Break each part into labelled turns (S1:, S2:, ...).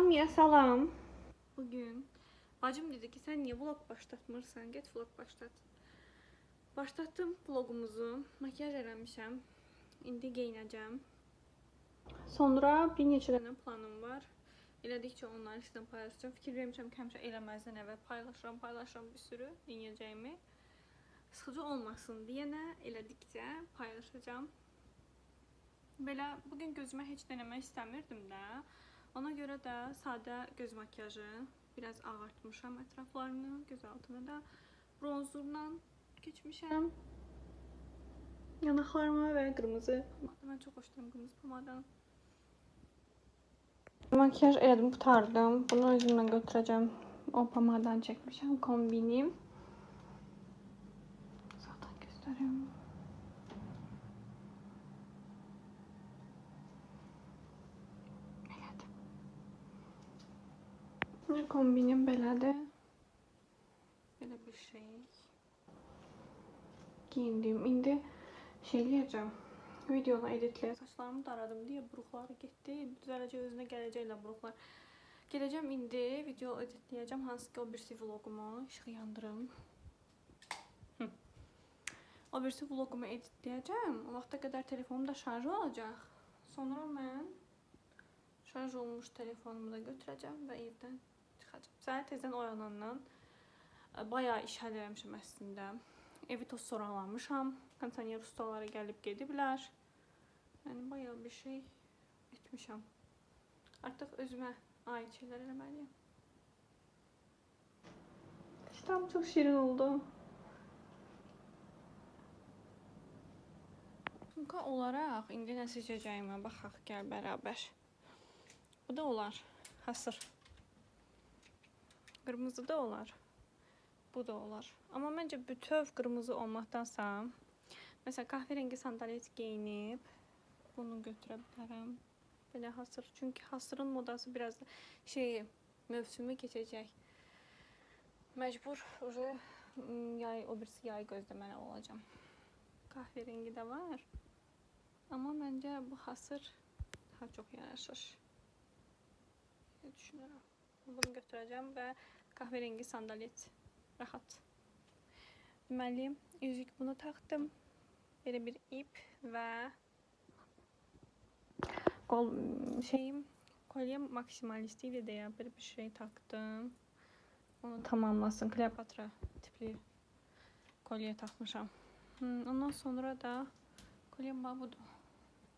S1: Hamıya salam. Bugün bacım dedi ki sen niye vlog başlatmırsan? Get vlog başlat. Başlattım vlogumuzu. Makyaj eləmişəm. İndi geyinəcəm. Sonra bir neçə dənə planım var. Elədikcə onları sizlə paylaşacağım. Fikir vermişəm ki, həmişə eləməzdən əvvəl paylaşıram bir sürü dinləyəcəyimi. Sıxıcı olmasın deyənə elədikcə paylaşacağım. Belə bugün gözümə heç denemək istəmirdim də. Ona görə də sadə göz makyajı biraz ağartmışam ətraflarını, göz altını da bronzurla keçmişəm. Yanaqlarıma və qırmızı pomada. Mən çox xoşlayıram qırmızı pomadan. Makyaj elədim, qutardım. Bunu özümlə götürəcəm. O pomadan çəkmişəm kombinim. Sağdan göstərəm. Kombinim belədir. Belə bir şey. Giyindim. İndi şey eləyəcəm. Videonu editləyəcəm. Saçlarımı daradım deyə buruqları getdi. Düzələcək, özünə gələcəklə buruqlar. Gələcəm indi video editləyəcəm. Hansı ki o birisi vlogumu işığı yandırım. O birisi vlogumu editləyəcəm. O vaxta qədər telefonum da şarj olacaq. Sonra mən şarj olmuş telefonumu da götürəcəm və evdən çıxacam. Səhər tezdən oyanandan bayağı iş həll eləmişəm əslində. Evi toz soralamışam. Kondisioner ustaları gəlib gediblər. Yəni bayağı bir şey etmişəm. Artıq özümə aid şeylər eləməliyəm. Saçlarım çox şirin oldu. Çünki olaraq indi nə seçəcəyimə baxaq, gəl bərabər. Bu da olar. Hasır. Qırmızı da olar. Bu da olar. Amma məncə bütöv qırmızı olmaqdansa, məsələn, kahverengi sandalet geyinib bunu götürə bilərəm. Belə hasır. Çünki hasırın modası biraz da mövsümü keçəcək. Məcbur o birisi yay gözləməli olacağam. Kahverengi də var. Amma məncə bu hasır daha çox yaraşır. Düşünürəm. Bunu götürəcəm və kahverengi sandalet rahat. Deməli, üzük bunu taxdım. Belə bir ip və kolye maksimalisti ilə deyə belə bir şey taxdım. Onu tamamlasın. Kleopatra tipli kolye taxmışam. Ondan sonra da kolyem budur.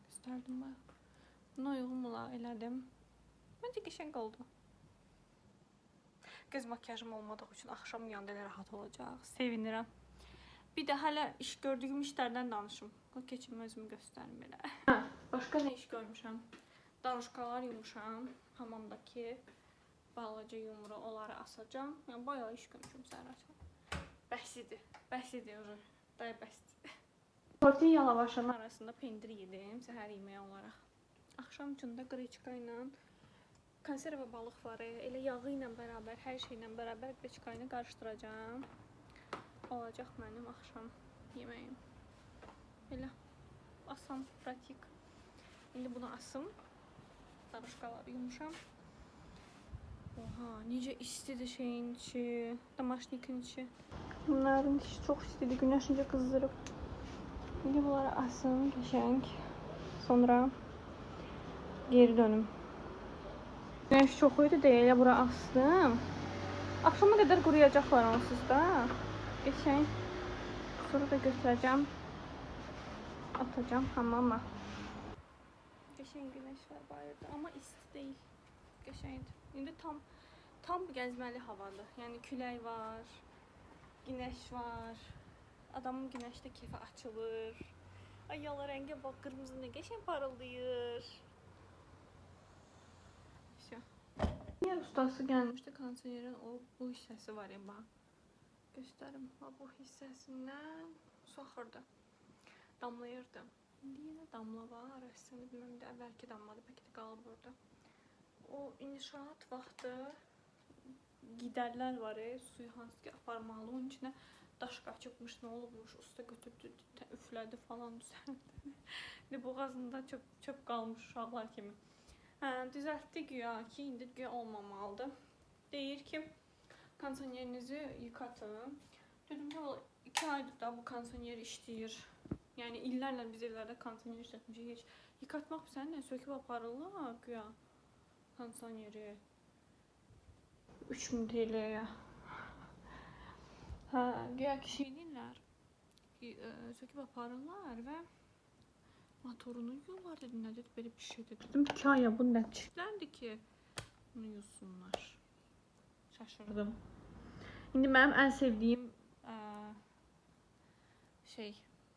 S1: Göstərdim ben. Buna uyğunla elədim. Məncə qəşəng oldu. Göz makyajım olmadığı üçün axşam yanında elə rahat olacaq. Sevinirəm. Bir də hələ iş gördüyüm işlərdən danışım. Keçim özümü göstərim belə. Başqa nə iş görmüşəm? Daruşkalar yumuşam. Hamamdakı balaca yumru onları asacağım. Yəni bayağı iş görmüşüm səhər açar. Bəhsidir. Bəhsidir. Dayı bəhsidir. Tortilla lavaşının arasında pendir yedim səhər yeməyi olaraq. Axşam üçün də qreçka ilə konserva balıqları, elə yağı ilə bərabər, hər şeylə bərabər qreçka ilə qarışdıracağam. Olacaq mənim axşam yeməyim. Elə asan, pratik. İndi bunu asım. Daruşkaları yumuşam. Oha, necə istidir şeyin içi, damaşnikin içi. Bunların içi çox istidir, günəş necə qızdırıb. İndi bunları asım, qəşəng. Sonra geri dönüm. Güneş çox idi deyə elə bura astım. Axşama qədər quruyacaqlar onsuz da. Qəşəng. Sonra da götürəcəm. Atacağım hamama. Qəşəng güneş var bayırda, amma isti deyil. Qəşəngdir. İndi tam gəzməli havadır. Yəni külək var, güneş var. Adamın güneşdə kefi açılır. Ay yala rəngə bax, qırmızı nə qəşəng parıldayır. Yer ustası gəlmişdi kondisionerin bu hissəsi var ya bax. Göstərim. Bu hissəsindən su axırdı. Damlayırdı. İndi yenə damla var. Əslində bilməm də əvvəlki damladı. Bəlkə də qalıb orada. O inşaat vaxtı gidərlər var ya, suyu hansı ki aparmalı. Onun içinə daş qaçıbmış, nə olubmuş, usta götürdü, üflədi falan düzəldi. Boğazında çöp qalmış uşaqlar kimi. Düzəltdi güya ki, indi güya olmamalıdır. Deyir ki, kondisionerinizi yıkatın. Dedim ki, 2 aydır da bu kondisioner işləyir. Yəni illərlə biz evlərdə kondisioner işlətmişik. Heç yıkatmaq sənlə söküb aparırlar güya kondisioneri 3000 TL'yə. Güya ki şey deyirlər, söküb aparırlar və motorunu yuyurlar dedim. Nə dedi, belə bir şey dedi. Dedim ki, ya bu nə çiftlərdir ki bunu yuysunlar. Şaşırdım. İndi mənim ən sevdiyim şey,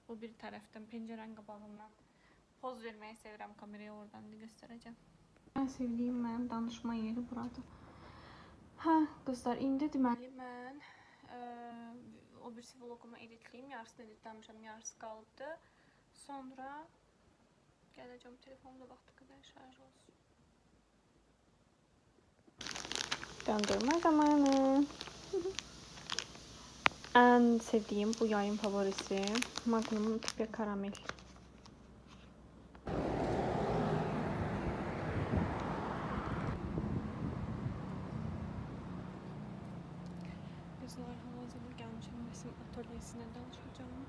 S1: o bir tərəfdən pəncərənin qabağından poz verməyi sevirəm kameraya, oradan da göstərəcəm. Ən sevdiyim mənim danışma yeri buradır. Qızlar, indi deməli mən o birisi vlogumu editləyim, yarısını editləmişəm, yarısı qalıbdı. Sonra gələcəm, telefonumda vaxtı qədər şarj olsun. Döndürmə zamanı. Ən sevdiyim bu yayın favorisi Magnum Tüpya Karamel. Kızlar, hal-hazırda gəlmişəm resim atölyesine danışacağım.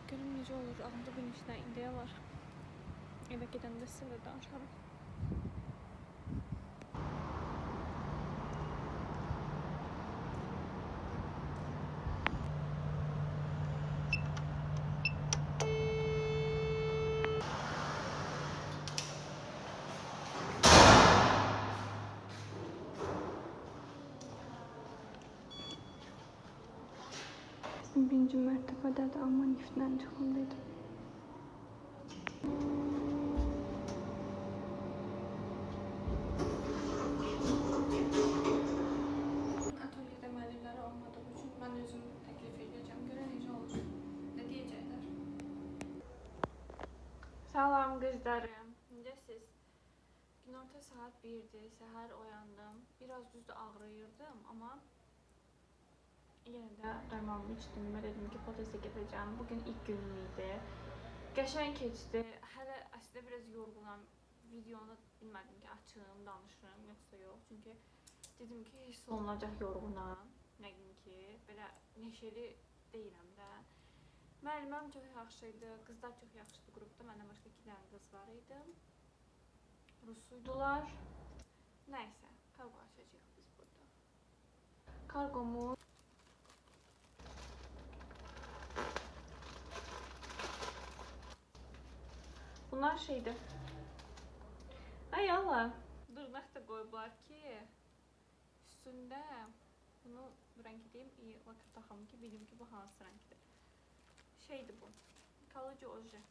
S1: Görüm necə olur, ağımda bir neçə ideya var. Evə gedəndə sizlə danışarım. Birinci mərtəbədədir, amma liftdən çıxım dedim. Atölyədə müəllimləri olmadığı üçün mən özüm təklif edəcəm. Görə necə olur? Nə deyəcəklər? Salam qızlarım. Necəsiz? Günorta saat 1'dir. Səhər oyandım. Biraz düzdür ağrıyırdım, amma yenə də daymamı içdim və dedim ki, potese gedəcəm. Bugün ilk günüm idi. Qəşəng keçdi. Hələ əslində biraz yorğunam. Videonu bilmədim ki, açım, danışırım, yoxsa yox. Çünki dedim ki, hiss olunacaq yorğunam. Nəqin ki, belə neşeli deyiləm də. Müəlliməm çox yaxşıydı, qızlar çox yaxşıydı qrupda. Məndən başqa 2 dənə qız var idi. Rusuydular. Nəysə, kargo açacağıq biz burada. Kargomu bunlar şeydi. Ay Allah. Dırnaq da qoyublar ki, üstündə bunu bu rəngi deyim, lakır taxım ki, bilim ki, bu hansı rəngdir. Şeydir bu. Kalıcı oje.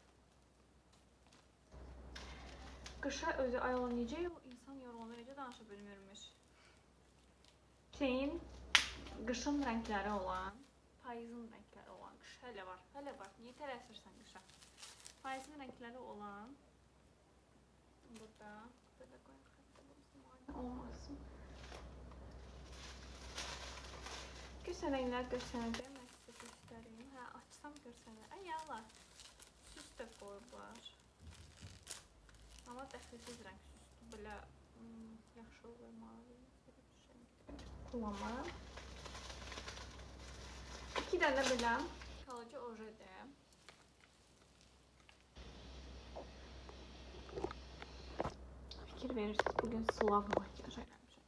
S1: Qışa özü ay Allah necə insan yorğunluğu necə danışa bilmirmiş. Şeyin qışın rəngləri olan, payızın rəngləri olan, qış hələ var, hələ var. Niyə tələsirsən qışa? Payızın rəngləri olan burada belə qoyaq olmasın. Göstər rənglər göstərəcəm, mən sizə göstəreyim. Açsam görsənir. Ay Allah, süs də qoyublar. Amma dəxilsiz rəng süsdür. Belə yaxşı olur, mavi. Kullanmaram. 2 dənə belə kalıcı ojedir. Fikir verirsiniz, bugün Slav makyaj eləmişəm.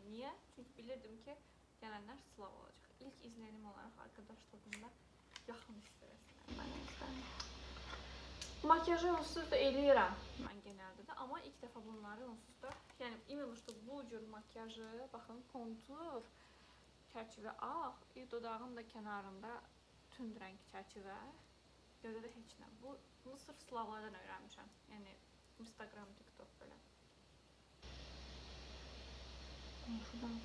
S1: Niyə? Çünki bilirdim ki, gələnlər Slav olacaq. İlk izlenim olaraq arkadaşlığımda yaxın istəyirəm. Makyajı onsuz da eləyirəm mən genəldə də, amma ilk dəfə bunları onsuz da, yəni iməmişdə bu cür makyajı, baxın, kontur, çərçivə ağ, dodağın da kənarında tünd rəng çərçivə, gözə də heç nə. Bunu sırf Slavlardan öyrənmişəm, yəni Instagram, TikTok belə. Şuradan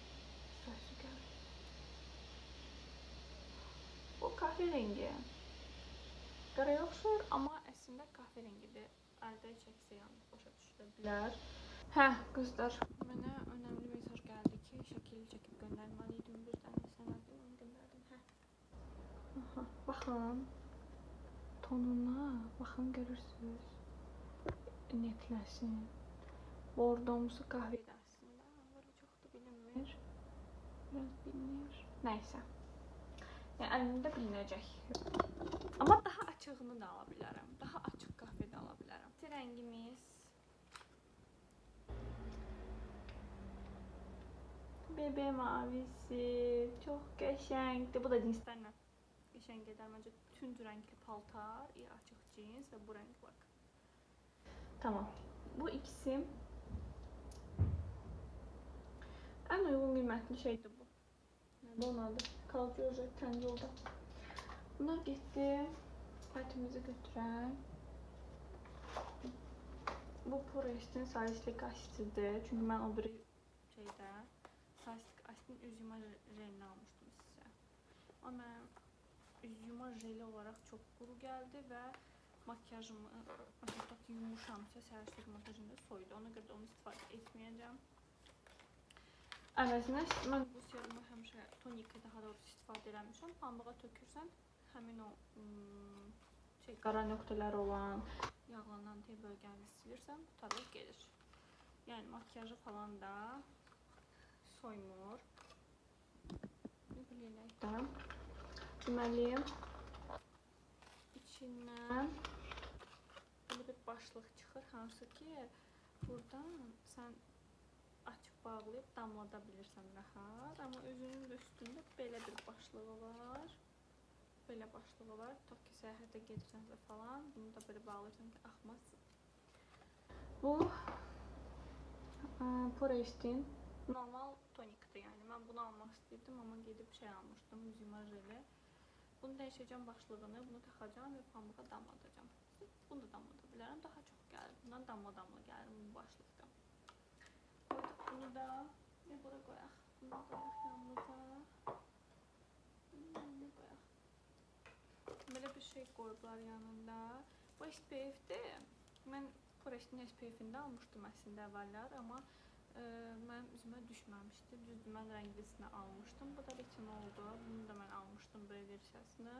S1: sürəsi gəlir. Bu kahve rengi. Qaraya oxşur, amma əslində kahve rengidir. Əldə çəksə yalnız başa düşülə bilər. Qızlar, mənə önəmli mesaj gəldi ki, şəkil çəkib göndərməliydim. Bir dənə sənədim, onu göndərdim. Baxın, tonuna, baxın, görürsünüz. inekləsin. Bordomsu kahvedir aslında. Böyle çok da bilinmir. Biraz bilinir. Neyse. Yəni əlimdə bilinəcək. Amma daha açığını da ala bilərəm. Daha açıq kahve də ala bilərəm. Rəngimiz bebe mavisi. Çox qəşəngdir. Bu da cinslərlə qəşəng gedər. Məncə tünd rəngli paltar, açıq cins və bu rəng bak. Tamam. Bu ikisi ən uyğun qiymətli şeydir bu. Nədir onun adı? Kalkıyoruz Trendyol'da. Bunlar getdi. Paytımızı götürək. Bu Pureş'in salislik asididir. Çünki mən o biri şeydə salislik asidin üz yuma jelini almışdım sizə. Ama mən üz yuma jeli olarak çok quru gəldi və makyajımı yumuşamsa salislik makyajında soydu. Ona görə də onu istifadə etməyəcəm. Əvəzinə mən bu serumu həmişə tonikə daha doğrusu istifadə eləmişəm. Pambığa tökürsən həmin o qara nöqtələr olan, yağlanan T bölgəni silirsən, bu taraf gelir. Yəni makyajı falan da soymur. Bilək də. Deməli, içindən böyle bir başlıq çıxır, hansı ki buradan sən açıb bağlayıb damlada bilirsən rahat. Amma özünün də üstündə belə bir başlığı var. Belə başlığı var. Tutaq ki, səyahətə gedirsənsə falan, bunu da belə bağlayırsan ki, axmasın. Bu Pureş'in normal tonikdir. Yəni mən bunu almaq istəyirdim, amma gedib şey almışdım, üz yuma jeli. Bunu dəyişəcəm başlığını, bunu taxacam və pambığa damladacam. Bunu da damlada bilərəm, daha çox gəlir. Bundan damla-damla gəlir bu başlıqda. Bunu da bura qoyaq. Bunu qoyaq yanımıza. Bunu qoyaq. Belə bir şey qoyublar yanında. Bu SPF-dir. Mən Pureş'in SPF-ində almışdım əslində əvvəllər, amma mənim üzümə düşməmişdi. Düzdür, mən rənglisini almışdım. Bu da retinoldur. Bunu da mən almışdım böyle versiyasını.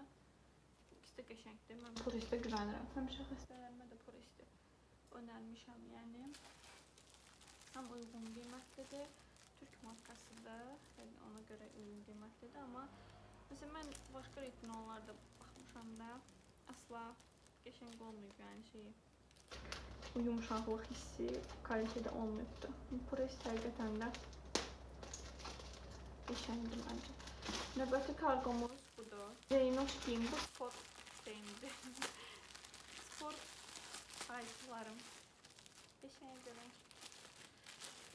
S1: İkisi də qəşəngdir. Mən Pureş'də güvənirəm. Həmişə xəstələrimə də Pureş'də önərmişəm, yəni. Həm uyğun qiymətlidir, Türk markasıdır. Yəni ona görə uyğun qiymətlidir, amma mesela mən başqa retinollarda baxmışam da asla qəşəng olmayıb, yəni şeyi. Bu yumuşaqlıq hissi kalitədə olmayıbdır. Pureş həqiqətən də qəşəngdir məncə. Növbəti kargomuz budur. Zeynoşkin, bu sport şeyimdir. Sport ayıqlarım. Qəşəngdir.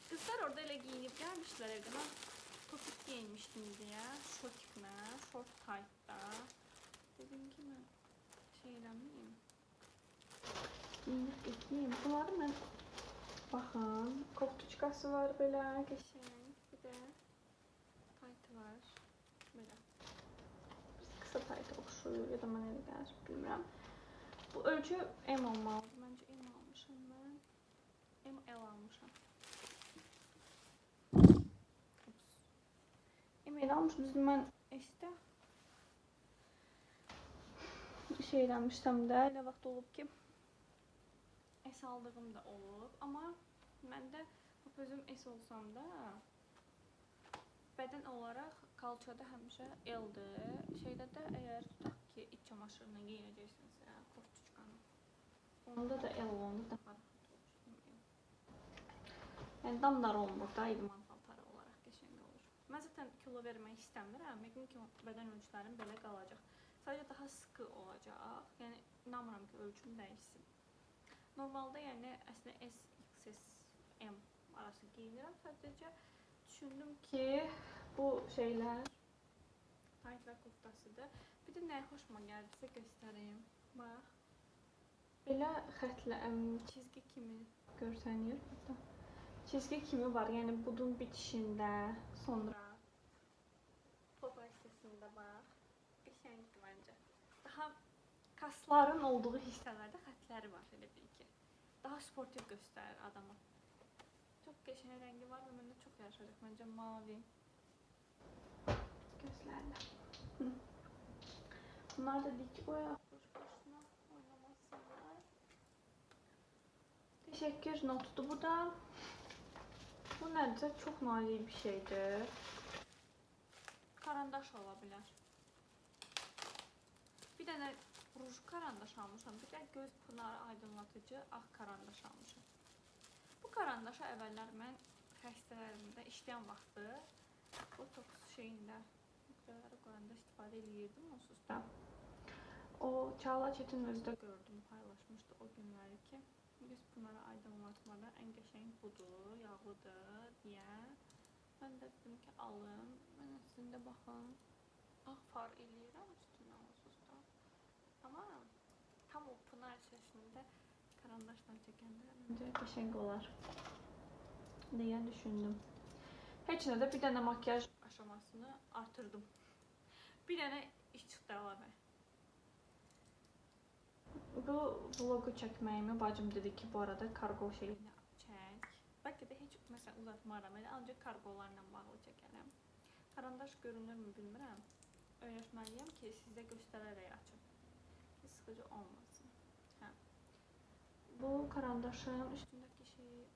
S1: Kızlar orada elə giyinib gəlmişlər evdə. Mən topik giyinmişdim deyə, şotiklə, short taytda. Dedim ki, mən şey eləməyim. Giyinib getməyim. Bunları mən, baxın, koftuçkası var belə, qəşəng. Bir də taytı var. Belə. Qısa taytı oxşuyur ya da mən elə gəlir, bilmirəm. Bu ölçü M olmalıdır. Məncə M almışam mən. ML almışam. Emeğini almışım. Düzdür, mən işte şey eləmişsəm də, elə vaxt olub ki S aldığım da olub. Amma məndə özüm S olsam da bədən olaraq kalçada həmişə L-dir. Şeydə də əgər tutaq ki, iç çamaşırını giyinəcəksinizsə, koftuçkanı, onda da L olanda daha rahat olur. Yəni damdar olmur da, idman paltarı olaraq qəşəng olur. Mən zaten kilo vermək istəmirəm. Yəqin ki, bədən ölçülərim belə qalacaq. Sadəcə daha sıxı olacaq. Yəni inanmıram ki, ölçüm dəyişsin. Normalda yəni əslində S, XS, M arası giyinirəm. Sadəcə düşündüm ki, bu şeylər tayt və koftasıdır. Bir də nəyə xoşuma gəldisə göstəreyim. Bax. Belə xətlə çizgi kimi görsənir burada. Çizgi kimi var, yəni budun bitişində, sonra topa hissəsində bax. Qəşəngdir məncə. Daha kasların olduğu hissələrdə xətləri var, elə bil ki. Daha sportiv göstərir adamı. Çox qəşəng rəngi var və məndə çox yaşayacaq. Məncə mavi gözlərlə. Bunlar da dik qoyaq, boş-boşuna oynamasınlar. Teşekkür notudur bu da. Bu nədir? Çox nazik bir şeydir. Karandaş ola bilər. Bir dənə ruj karandaş almışam. Bir də göz pınarı aydınlatıcı ağ karandaş almışam. Bu karandaşı əvvəllər mən xəstələrimdə işləyən vaxtı botoks şeyində nöqtələri qoyanda istifadə edirdim onsuz da. O Çağla Çetin özü də gördüm, paylaşmışdı o günləri ki, göz pınarı aydınlatmada ən qəşəng budur, yağlıdır deyə. Mən də dedim ki, alın. Mən əslində baxın, ağ far eləyirəm üstündən onsuz da. Amma tam o pınar içərisində karandaşla çəkəndə məncə qəşəng olar deyə düşündüm. Heç nə də bir dənə makyaj aşamasını artırdım. Bir dənə iş çıxdı əlavə. Bu vlogu çəkməyimi bacım dedi ki, bu arada kargo şeyini çək. Bəlkə də heç məsələn uzatmaram, ancaq kargolarla bağlı çəkərəm. Karandaş görünürmü bilmirəm. Öyrətməliyəm ki, sizə göstərərək açım. Sıxıcı olmasın. Hə. Bu karandaşın üstündəki şeyi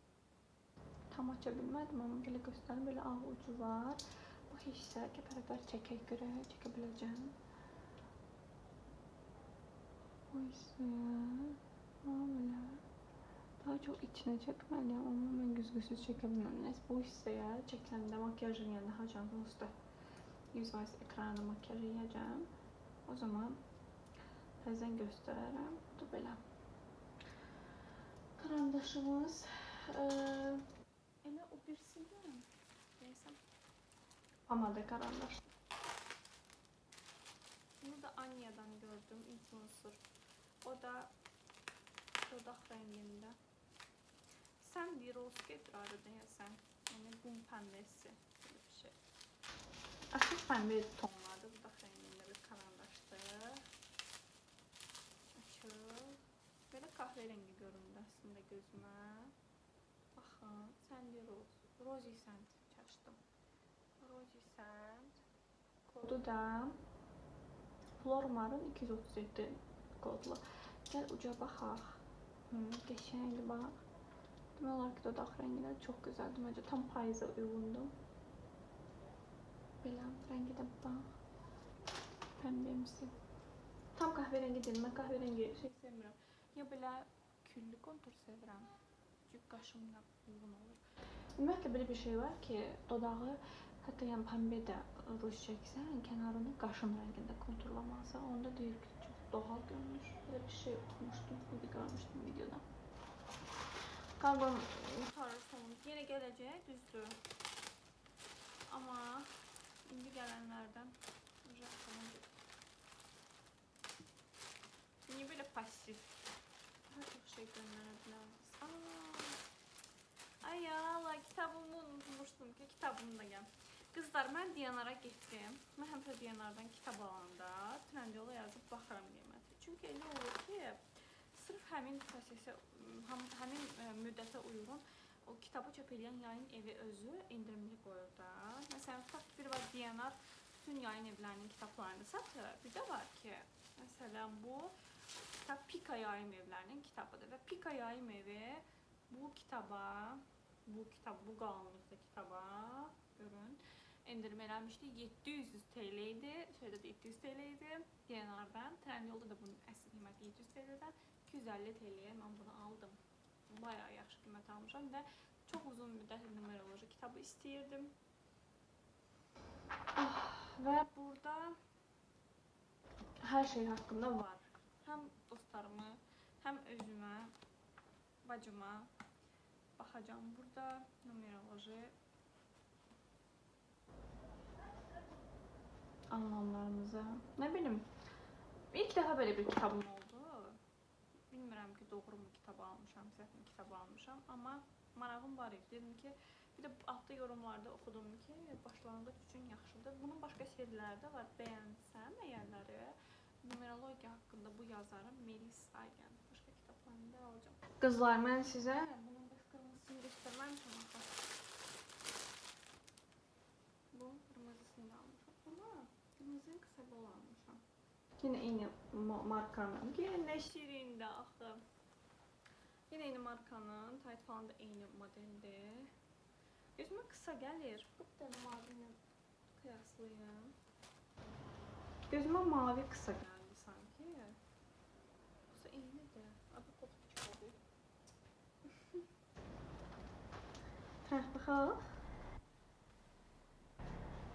S1: tam aça bilmədim, amma belə göstərim. Belə ağ ucu var. Bu hissə bərabər çəkək görək, çəkə biləcəm. Bu hissəyə belə daha çox içinə çəkməliyəm, amma mən güzgüsüz çəkə bilməm. Nəysə, bu hissəyə çəkəndə makyaj eləyəndə hacam usta 100% ekranda makyaj eləyəcəm. O zaman təzən göstərərəm. Bu da belə. Karandaşımız elə o birisindən deyəsəm pamada karandaş. Bunu da Anya'dan gördüm, influencer. O da dodaq rəngində. Sandy Rose gedir deyəsən. Yəni qum pəmbəsi belə bir şey. Açıq pəmbə tonlarda dodaq rəngində bir karandaşdır. Açıq. Belə kahverengi göründü əslində gözümə. Baxın, Sandy Rose. Rosy Scent çaşdım. Rosy Scent. Kodu da Flormar'ın 237 kodlu. Gəl uca baxaq. Qəşəngdir bax. Demək olar ki, dodaq rəngiləri çox gözəldir. Məncə tam payıza uyğundur. Belə rəngi də bax. Pəmbəmsi. Tam kahverengi deyil. Mən kahverengi şey sevmirəm. Ya belə küllü kontur sevirəm. Çünki qaşımla uyğun olur. Ümumiyyətlə belə bir şey var ki, dodağı hətta yəni pəmbə də ruj çəksən, kənarını qaşın rəngində konturlamalısan. Onda deyir ki, çox doğal görünür. Belə bir şey oxumuşdum, bir görmüşdüm videoda. Qarqon utarırsınız. Yenə gələcək, düzdür. Amma indi gələnlərdən niyə belə pasif? Daha çox şey göndərə bilərsiniz. Ay ya, kitabımı unutmuşdum ki, kitabım da gəl. Qızlar, mən Diyanara getdim. Mən həmişə Diyanardan kitab alanda Trendyol'a yazıb baxıram qiyməti. Çünki elə olur ki, sırf həmin prosesə, həmin müddətə uyğun o kitabı çöp eləyən yayın evi özü indirimli qoyur da. Məsələn, tutaq bir var Diyanar bütün yayın evlərinin kitablarını satır. Bir də var ki, məsələn, bu kitab Pika yayım evlərinin kitabıdır və Pika yayım evi bu kitaba, bu qalınlıqda kitaba görün, endirim eləmişdi. 700 TL idi. Şeydə də 700 TL idi. Diyanardan. Trendyolda da bunun əsl qiyməti 700 TL-dən 250 TL-yə mən bunu aldım. Bayağı yaxşı qiymət almışam və çox uzun müddət numeroloji kitabı istəyirdim. Və burada hər şey haqqında var. Həm dostlarımı, həm özümə, bacıma baxacağım. Burada numeroloji anlamlarımıza. Nə bilim, ilk dəfə belə bir kitabım oldu. Bilmirəm ki, doğru mu kitab almışam, səhv mi kitab almışam. Amma marağım var idi. Dedim ki, bir də altda yorumlarda oxudum ki, başlanğıc üçün yaxşıdır. Bunun başqa seriləri də var. Bəyənsəm əgərləri, numerologiya haqqında bu yazarım Melis Aygen. Başqa kitablarını da alacağım. Qızlar, mən sizə bunun qırmızısını göstərməmişəm axı. Bu qırmızısını da almışam. Ama qırmızının qısa bol almışam. Yine eyni markanın. Yine şirində axı. Yine eyni markanın, tayt falan da eyni modeldir. Gözümə qısa gəlir. Bu da mavi ilə kıyaslayayım. Gözümə mavi qısa gəldi sanki. Yoxsa eynidir. Abi qoxu çıxardı. Hə, baxaq.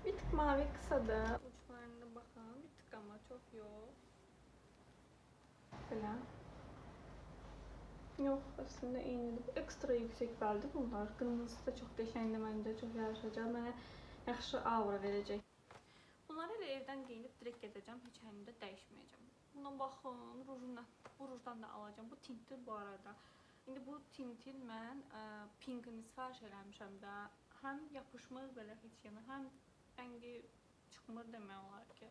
S1: Bir tık mavi kısadır. Uçlarına baxın. Bir tık ama çox yox. Belə. Yox, aslında eynidir. Bu ekstra yüksək bəldir bunlar. Qırmızısı da çox qəşəngdir, məndə çox yarışacaq. Mənə yaxşı aura verəcək. Bunları elə evdən geyinib direkt gedəcəm. Heç həyimdə dəyişməyəcəm. Buna baxın, rujuna. Bu rujdan da alacağım. Bu tintdir bu arada. İndi bu tintin mən pinkini sifariş eləmişəm də. Həm yapışmır belə heç yana, həm rəngi çıxmır demək olar ki.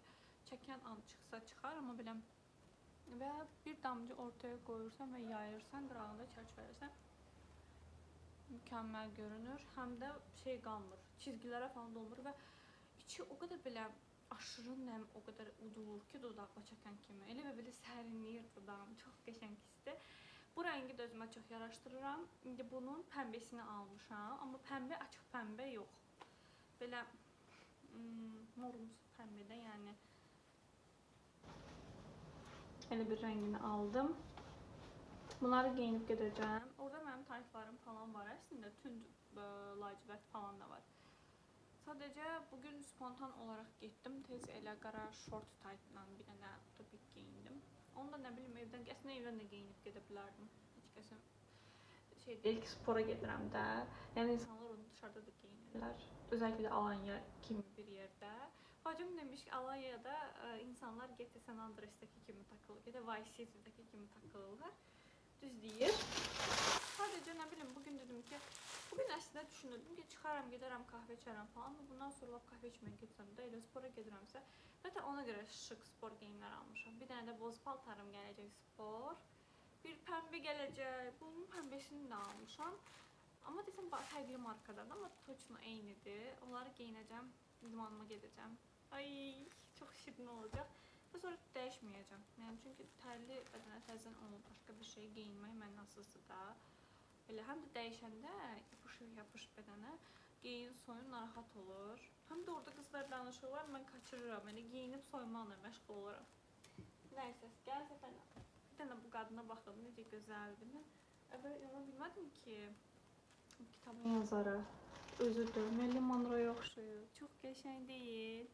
S1: Çəkən an çıxsa çıxar, amma belə və bir damcı ortaya qoyursan və yayırsan, qırağında çərçivəlirsən, mükəmməl görünür. Həm də şey qalmır, çizgilərə falan dolmur və içi o qədər belə aşırı nəm, o qədər udulur ki, dodaqla çəkən kimi. Elə və belə sərinləyir dodağım, çox qəşəng hisdir. Bu rəngi də özümə çox yaraşdırıram. İndi bunun pəmbəsini almışam, amma pəmbə açıq pəmbə yox. Belə morumsu pəmbədə, yəni elə bir rəngini aldım. Bunları geyinib gedəcəm. Orada mənim taytlarım falan var. Əslində tünd lacivert falan da var. Sadəcə bugün spontan olaraq getdim. Tez elə qara short taytla bir dənə topik geyindim. Onu da nə bilim evdən, əslində evdən də geyinib gedə bilərdim. Heç kəsin şey deyil ki, spora gedirəm də. Yəni insanlar onu dışarıda da geyinirlər. Özəlliklə Alanya kimi bir yerdə. Bacım demiş ki, Alanya'da insanlar GTA San Andreas'daki kimi takılır, ya da Vice City'deki kimi takılırlar. Düz deyir. Sadəcə nə bilim, bugün dedim ki, bugün əslində düşünürdüm ki, çıxaram, gedərəm, kahve içərəm falan. Ama bundan sonra kahve içməyə getsəm də, elə spora gedirəmsə, zaten ona görə şık spor geyimlər almışam. Bir dənə də boz paltarım gələcək spor. Bir pəmbə gələcək. Bunun pəmbəsini də almışam. Amma desəm, fərqli markadan, amma точно eynidir. Onları geyinəcəm, limanıma gedəcəm. Ay, çox şirin olacaq. Və sonra dəyişməyəcəm. Yəni çünki tərli bədənə təzədən onu başqa bir şey geyinmək mənasızdır da. Elə həm də dəyişəndə yapış bədənə, geyin, soyun narahat olur. Həm də orada qızlar danışırlar, mən kaçırıram. Yəni geyinib soymaqla məşğul oluram. Nəysə, gəlsə bir dənə bu qadına baxın, necə gözəldir. Mən əvvəl inana bilmədim ki, bu kitabın yazarı özüdür. Marilyn Monroe'ya oxşuyur. Çox qəşəng deyil.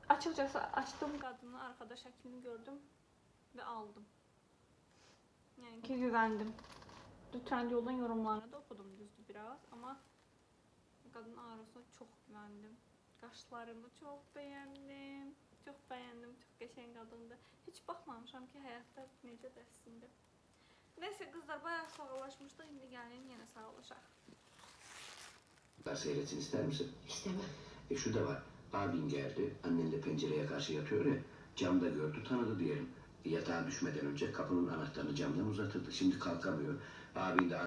S1: Açıkçası açtığım kadının arkada şəklini gördüm ve aldım. Yani ki güvendim. Lütfen yolun yorumlarını da okudum düzdü biraz ama kadının ağrısına çok güvendim. Qaşlarını çok beğendim. Çok beğendim. Çok geçen kadındı. Hiç bakmamışam ki hayatta necə dərsində. Neyse kızlar bayağı sağlaşmışdı. Şimdi gəlin yine sağlaşaq.
S2: Seyretsin ister misin?
S3: İstemem.
S2: Şu da var. Abin geldi, annen de pencereye karşı yatıyor ya, camda gördü, tanıdı diyelim. Yatağa düşmeden önce kapının anahtarını camdan uzatırdı. Şimdi kalkamıyor. Abin de...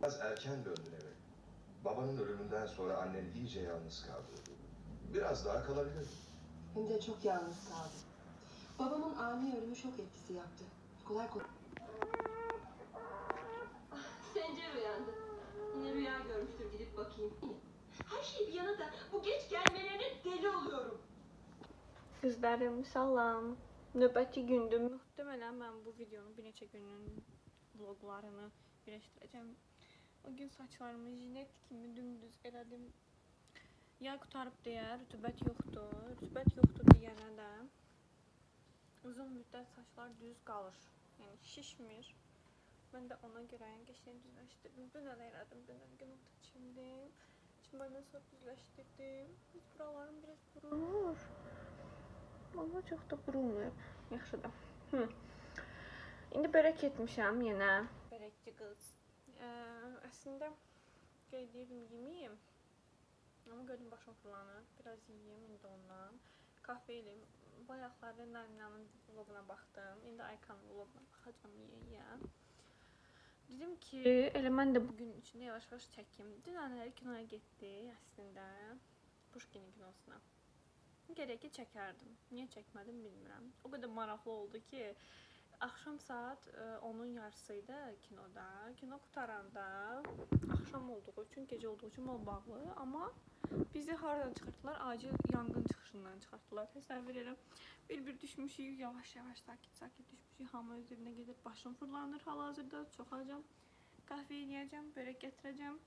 S4: Biraz erken döndün eve. Babanın ölümünden sonra annen iyice yalnız kaldı. Biraz daha kalabilir.
S3: Hem de çok yalnız kaldım. Babamın ani ölümü şok etkisi yaptı. Kolay kolay. Sence uyandı. Yine rüya görmüştür, gidip bakayım. Her şey bir yana da bu geç gelmelerine deli oluyorum.
S1: Kızlarım salam. Növbəti gündür. Muhtemelen ben bu videonun bir neçə günün vloglarını birləşdirəcəm. O gün saçlarımı jilet kimi dümdüz elədim. Yay qutarıb deyə rütubət yoxdur. Rütubət yoxdur deyənə də uzun müddət saçlar düz qalır. Yəni şişmir. Ben de ona göre geçen düzleştirdim. Dünən elədim, dünən gün çimdim. Çimməndən sonra düzleştirdim. Buralarım biraz qurur. Ama çok da qurulmayıb. Yaxşıdır. İndi börək etmişəm yenə. Börəkçi qız. Əslində qeyd edirəm yeməyim. Ama gördüm başım fırlanır. Biraz yiyeyim indi ondan. Kahve ilə bayaqlarda Narinanın vloguna baxdım. İndi Aykanın vloguna baxacağım yeyəm. Dedim ki, elə mən də bugün içində yavaş-yavaş çəkim. Dünənləri kinoya getdik əslində. Pushkinin kinosuna. Gərək ki çəkərdim. Niyə çəkmədim bilmirəm. O qədər maraqlı oldu ki, axşam saat 10-un yarısıydı kinoda. Kino qutaranda axşam olduğu üçün, gecə olduğu üçün mall bağlı, amma bizi haradan çıxartdılar? Acil yanğın çıxışından çıxartdılar. Təsəvvür edirəm. Bir düşmüşük, yavaş-yavaş, sakit düşmüşük. Hamı öz evinə gedir, başım fırlanır hal-hazırda. Çox acam. Qəhvə yeyəcəm, börək gətirəcəm.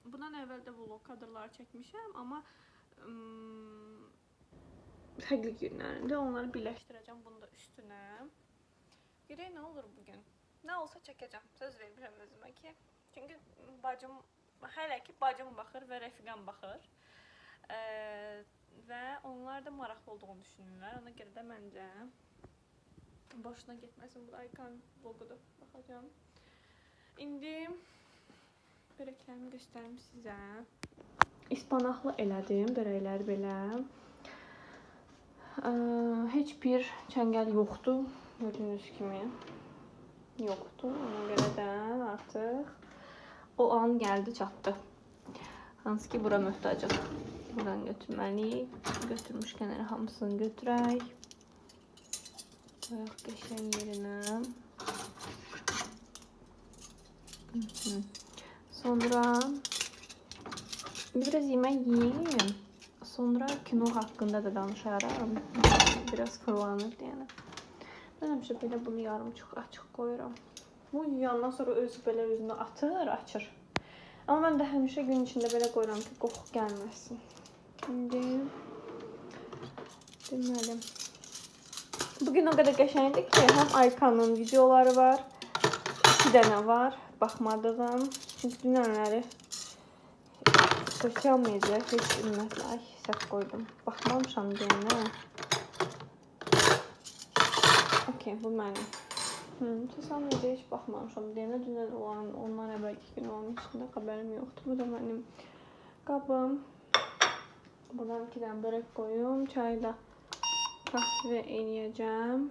S1: Bundan əvvəl də vlog kadrları çəkmişəm, amma fərqli günlərində onları birləşdirəcəm bunu da üstünə. Görək nə olur bugün. Nə olsa çəkəcəm. Söz vermişəm özümə ki. Çünki bacım, hələ ki bacım baxır və rəfiqəm baxır. Və onlar da maraqlı olduğunu düşünürlər. Ona görə də məncə boşuna getməsin. Bu da Aykan vlogudur. Baxacağım. İndi börəklərimi göstərim sizə. İspanaqlı elədim börəkləri belə. Heç bir çəngəl yoxdur. Gördüyünüz kimi yoxdur. Ona görə də artıq o an gəldi, çatdı. Hansı ki bura möhtacıq. Buradan götürməliyik. Götürmüşkən hamısını götürək. Qoyaq qəşəng yerinə. Sonra biraz yemək yiyeyim. Sonra kino haqqında da danışaram. Biraz fırlanır deyənə. Mən həmişə belə bunu yarım çox açıq qoyuram. Bu yuyandan sonra özü belə özünü atır, açır. Amma mən də həmişə gün içində belə qoyuram ki, qoxu gəlməsin. İndi deməli. Bugün o qədər qəşəngdir ki, həm Aykanın videoları var. 2 dənə var. Baxmadığım. Çünki dünənləri sosial media heç ümumiyyətlə səhv qoydum. Baxmamışam deyənə. Okey, bu mənim. Sosial media heç baxmamışam deyənə. Dünən olan, ondan əvvəlki gün onun içində xəbərim yoxdur. Bu da mənim qabım. Buradan 2 dənə börək qoyum. Çayla qəhvə eləyəcəm.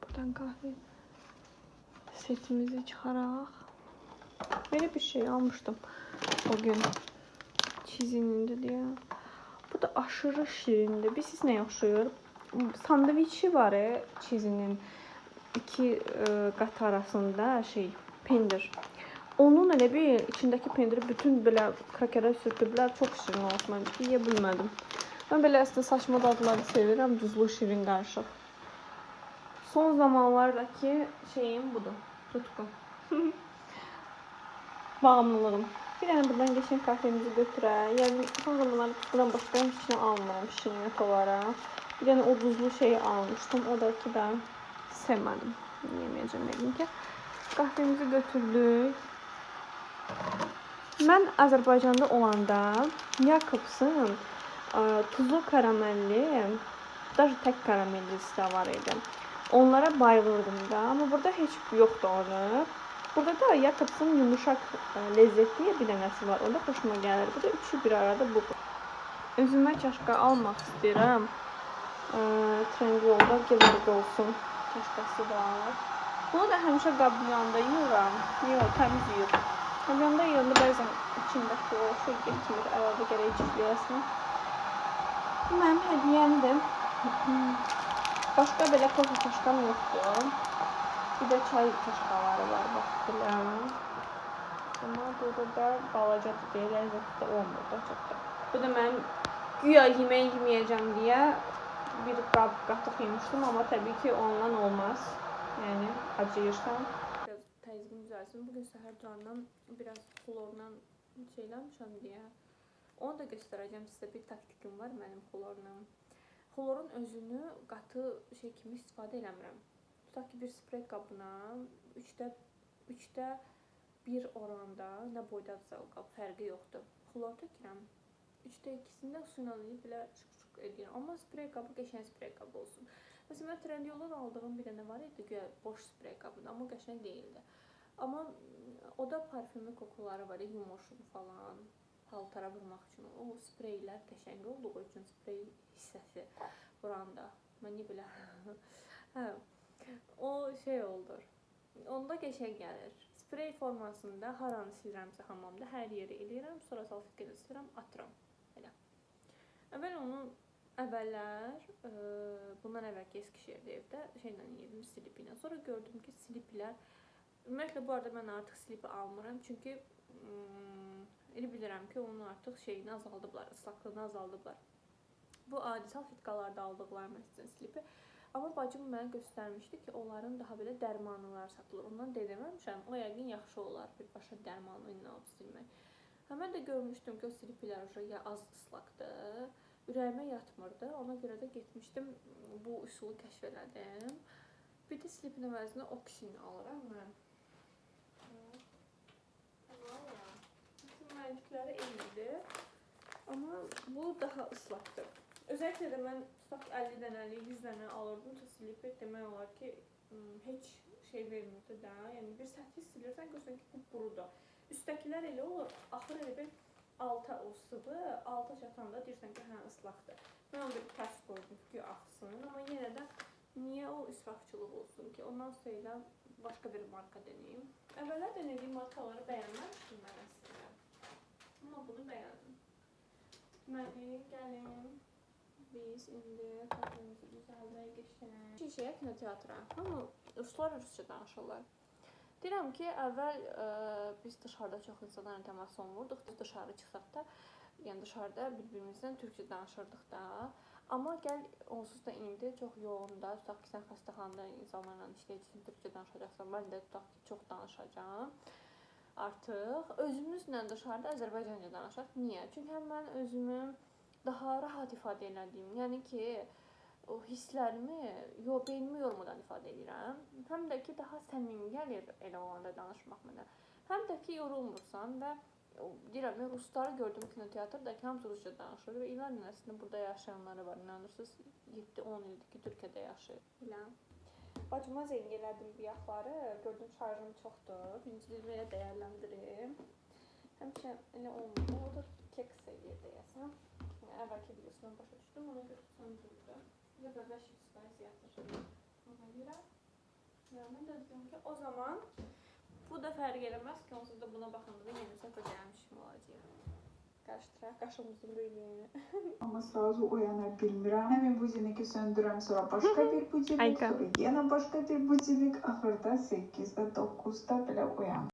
S1: Buradan kahve setimizi çıxaraq. Böyle bir şey almışdım o gün. Çizinindi diye. Bu da aşırı şirindir. Siz ne oxşuyur? Sandviçi var çizinin 2 qat arasında pendir. Onun elə bir içindəki pendiri bütün belə krakera sürtüblər. Çox şirin olmuş məncə. Yeyə bilmədim. Mən belə əslində saçma dadları sevirəm. Duzlu şirin qarışıq. Son zamanlardaki şeyim budur. Tutkum. Bağımlılığım. Bir tane buradan geçen kahvemizi götürək. Yəni son zamanlarda tutkudan başqa heç nə almıram şirinət olaraq. Bir tane o duzlu şeyi almışdım. O da ki ben sevmədim. Yeməyəcəm dedim ki. Kahvemizi götürdük. Mən Azərbaycanda olanda Jacobs'ın tuzlu karamelli, даже tək karamellisi də var idi. Onlara bayılırdım da, amma burada heç yoxdur onu. Burada da Jacobs'ın yumuşak lezzetli bir dənəsi var. O da xoşuma gəlir. Bu da üçü bir arada bu. Özümə çaşqa almaq istəyirəm. Trendyolda Gevorg olsun çaşqası var. Bunu da həmişə qabyanda yuyuram. Yox, təmiz yuyuram. Qabyanda yuyanda bəzən içindəki o şey getmir. Arada gərək çitləyəsin. Bu mənim hədiyyəmdir. Başqa belə kofe çaşqam yoxdur. Bir də çay çaşqaları var, bax belə. Amma burada da balacadır deyə ləzzətli də olmur da çox da. Bu da mən güya yemək yeməyəcəm deyə bir qab qatıq yemişdim, amma təbii ki ondan olmaz. Yəni acıyırsan. Biraz təzyiqim düzəlsin. Bugün səhər durandan biraz xlorla şeyləmişəm deyə. Onu da göstərəcəm sizə. Bir taktikim var mənim xlorla. Xlorun özünü qatı şey kimi istifadə eləmirəm. Tutaq ki bir sprey qabına 3də 1 oranda nə boydadırsa o qab fərqi yoxdur. Xlor tökürəm. 3də 2-sində suyla belə şık edirəm. Amma sprey qabı qəşəng sprey qabı olsun. Məsələn, mən Trendyoldan aldığım bir dənə var idi, güya boş sprey qabında, amma qəşəng deyildi. Amma o da parfümlü kokuları var, yumuşun falan, paltara vurmaq üçün. O spreylər qəşəng olduğu üçün sprey hissəsi buranda. Mən niyə belə? Hə. O şey oldur. Onda qəşəng gəlir. Sprey formasında haranı silirəmsə hamamda hər yeri eləyirəm, sonra salfetka ilə silirəm, atıram. Elə. Əvvəl onu bundan əvvəlki Eskişehirdə evdə şeylə yedim, slip ilə. Sonra gördüm ki, sliplər ümumiyyətlə bu arada mən artıq slipi almıram, çünki elə bilirəm ki, onun artıq şeyini azaldıblar, ıslaklığını azaldıblar. Bu adi salfetkalarda aldıqlarım üçün slipi. Amma bacım mənə göstərmişdi ki, onların daha belə dərmanlılar satılır. Ondan deməmişəm, o yəqin yaxşı olar birbaşa dərmanlı ilə alıb silmək. Mən də görmüşdüm ki, o sliplər ya az ıslaqdır, ürəyimə yatmırdı. Ona görə də getmişdim, bu üsulu kəşf elədim. Bir də slipin əvəzinə Oxin alıram mən. Mənlikləri eynidir, amma bu daha ıslaqdır. Özellikle de mən tutaq 50 dənəli, 100 dənə alırdım slipi, demək olar ki, heç şey vermirdi də. Yəni bir səthi silirsən, görürsən ki, bu qurudur. Üstdəkilər elə olur, axır elə bir alta o sıvı, alta çatanda deyirsən ki, hə, ıslaqdır. Mən onu bir tərs qoydum ki, axsın, amma yenə də niyə o israfçılıq olsun ki, ondan sonra başqa bir marka deneyim. Əvvəllər denədiyim markaları bəyənməmişdim mən əslində. Amma bunu bəyəndim. Gəlin. Biz indi qapımızı düzəlməyə geçək. Şişəyə kinoteatra. Amma ruslar rusca danışırlar. Deyirəm ki, əvvəl biz dışarıda çox insanlarla təmas olmurduq. Dışarı çıxsaq da, yəni dışarıda bir-birimizdən türkçə danışırdıq da. Amma gəl onsuz da indi çox yoğunda, tutaq ki, sən xəstəxanada insanlarla işləyəcəksən, türkçə danışacaqsan. Mən də tutaq ki, çox danışacağam. Artıq özümüzlə dışarıda Azərbaycanca danışaq. Niyə? Çünki həm mən özümü daha rahat ifadə elədiyim, yəni ki, o hisslərimi beynimi yormadan ifadə edirəm. Həm də ki, daha səmimi gəlir elə olanda danışmaq mənə. Həm də ki, yorulmursan və deyirəm, rusları gördüm kinoteatrda ki, hamısı rusca danışır və illərlə əslində burada yaşayanları var. İnanırsınız, 7-10 ildir ki, Türkiyədə yaşayır. Biləm. Bacıma zəng elədim bu yaxları, gördüm şarjım çoxdur, birinci elə dəyərləndirim. Həmişə elə olmadı, o da keks eləyir deyəsən. Əvvəlki videosunu başa düşdüm, ona görə söndürdü. Və 500% yatır. Ona görə. Mən də dedim ki, o zaman bu da fərq eləməz ki, onsuz da buna baxanda da yeni səfə gəlmişim olacaq. Qarışdıraq qaşımızın böyüyünü.
S5: Ama sразу uyanabilmirəm. Həmin budiniki söndürəm, sonra başqa bir budinik, sonra yenə başqa bir budinik, axırda 8-də, 9-da belə uyandım.